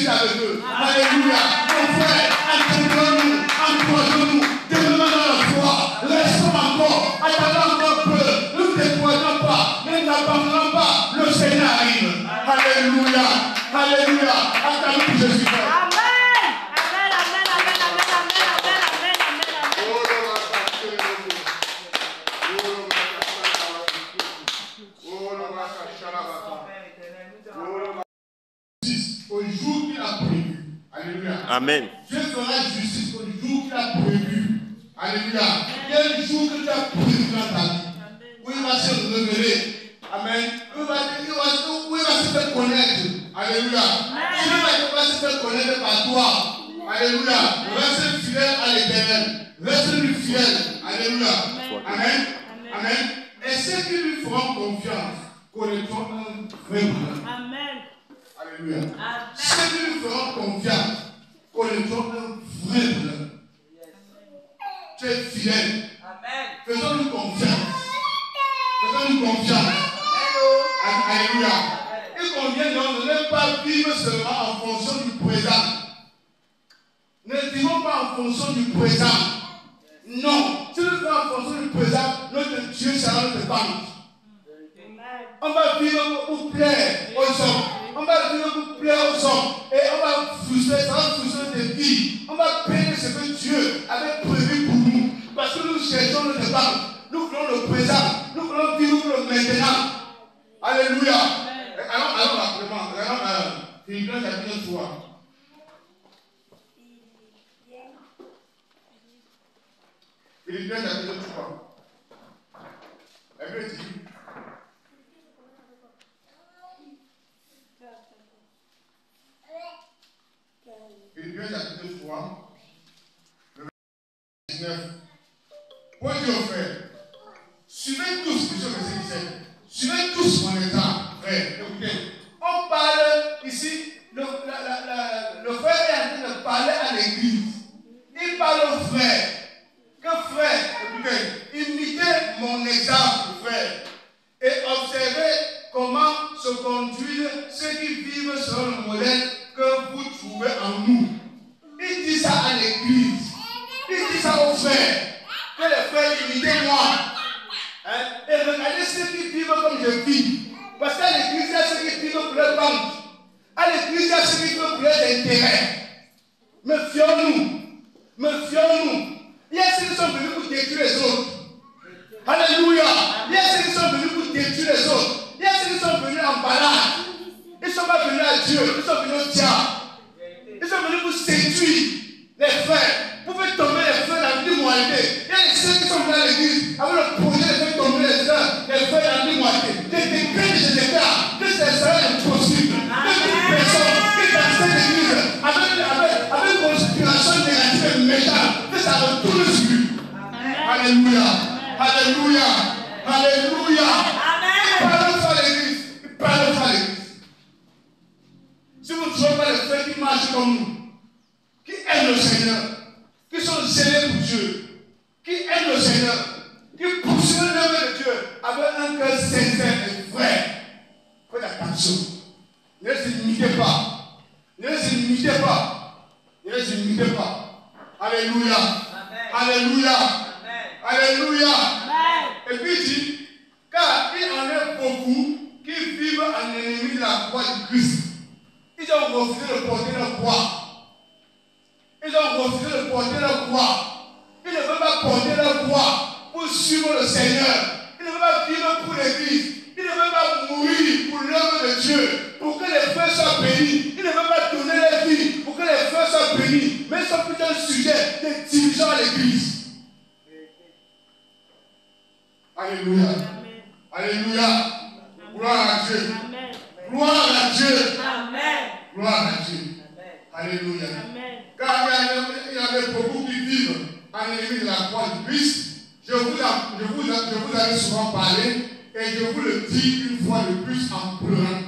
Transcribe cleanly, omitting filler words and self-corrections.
suite avec eux. Alléluia. Mon frère, encourageons-nous, encourageons-nous, demeurons dans la foi, restons encore, attendons encore un peu, ne nous décourageons pas, ne n'abandonnons pas, le Seigneur arrive. Alléluia. Alléluia. Attendons pour Jésus. Au jour qu'il a prévu. Alléluia. Amen. Dieu fera justice au jour qu'il a prévu. Alléluia. Il y a un jour que tu as prévu dans ta vie. Où il va se révéler. Amen. Où il va se faire connaître. Alléluia. Dieu va se faire connaître par toi. Alléluia. Reste fidèle à l'Éternel. Reste lui fidèle. Alléluia. Amen. Amen. Et ceux qui lui feront confiance connaîtront un vrai bonheur. Amen. Alléluia. Ceux qui lui feront confiance connaîtront un vrai bonheur. Tu es fidèle. Amen. Faisons-nous confiance. Faisons-nous confiance. Alléluia. Il convient donc de ne pas vivre seulement en fonction du présent. Ne vivons pas en fonction du présent. Non. Si nous vivons en fonction du présent, notre Dieu sera notre banque. On va vivre pour plaire aux hommes. On va vivre pour plaire aux hommes. Et on va frustrer, ça va frustrer des vies. On va payer ce que Dieu avait prévu pour nous. Parce que nous cherchons notre banque. Nous voulons le présent. Nous voulons vivre pour le maintenant. Alléluia. Alors, vraiment, Philippiens chapitre 3. Philippiens chapitre 3. La Bible dit. Philippiens chapitre 3, le verset 19. Pour Dieu, frère, suivez tous, verset 17. Suivez tous mon exemple, frère. Écoutez, on parle ici, le frère est en train de parler à l'église. Il parle au frère. Que frère, écoutez, imitez mon exemple, frère, et observez comment se conduisent ceux qui vivent selon le modèle que vous trouvez en nous. Il dit ça à l'église. Il dit ça aux frères. Que les frères, imitez-moi. Et regardez ceux qui vivent comme je vis. Parce qu'à l'église, il y a ceux qui vivent pour leur banque. À l'église, il y a ceux qui vivent pour leurs intérêts. Méfions-nous. Méfions-nous. Il y a ceux qui sont venus pour détruire les autres. Alléluia. Il y a ceux qui sont venus pour détruire les autres. Il y a ceux qui sont venus en balade. Ils ne sont pas venus à Dieu. Ils sont venus au diable. Ils sont venus pour séduire les frères. Pour faire tomber les frères dans l'immoralité. Il y a ceux qui sont venus à l'église avec le projet de faire tomber les frères dans l'immoralité. Je déclare que ce sera impossible. Que toute personne qui est dans cette église avec une conspiration négative et méchante, que ça retourne sur lui. Alléluia. Alléluia. Alléluia. Il parle à l'église. Il parle à l'église. Si vous ne trouvez pas les frères qui marchent comme nous, qui aiment le Seigneur, qui sont zélés pour Dieu, qui aiment le Seigneur, qui poursuivent l'œuvre de Dieu avec un cœur sincère et vrai, faites attention. Ne les imitez pas. Ne les imitez pas. Ne les imitez pas. Alléluia. Alléluia. Alléluia. Et puis il dit, car il en est beaucoup qui vivent en ennemi de la croix du Christ. Ils ont refusé de porter leur croix. Ils ont refusé de porter leur croix. Ils ne veulent pas porter leur croix pour suivre le Seigneur. Ils ne veulent pas vivre pour l'Église. Ils ne veulent pas mourir pour l'œuvre de Dieu, pour que les frères soient bénis. Ils ne veulent pas donner leur vie pour que les frères soient bénis. Mais ils sont plutôt un sujet de division à l'Église. Alléluia. Alléluia. Gloire à Dieu. Gloire à Dieu. Gloire à Dieu. Alléluia. Car il y avait beaucoup qui vivent en ennemi de la croix du Christ. Je vous avais souvent parlé et je vous le dis une fois de plus en pleurant.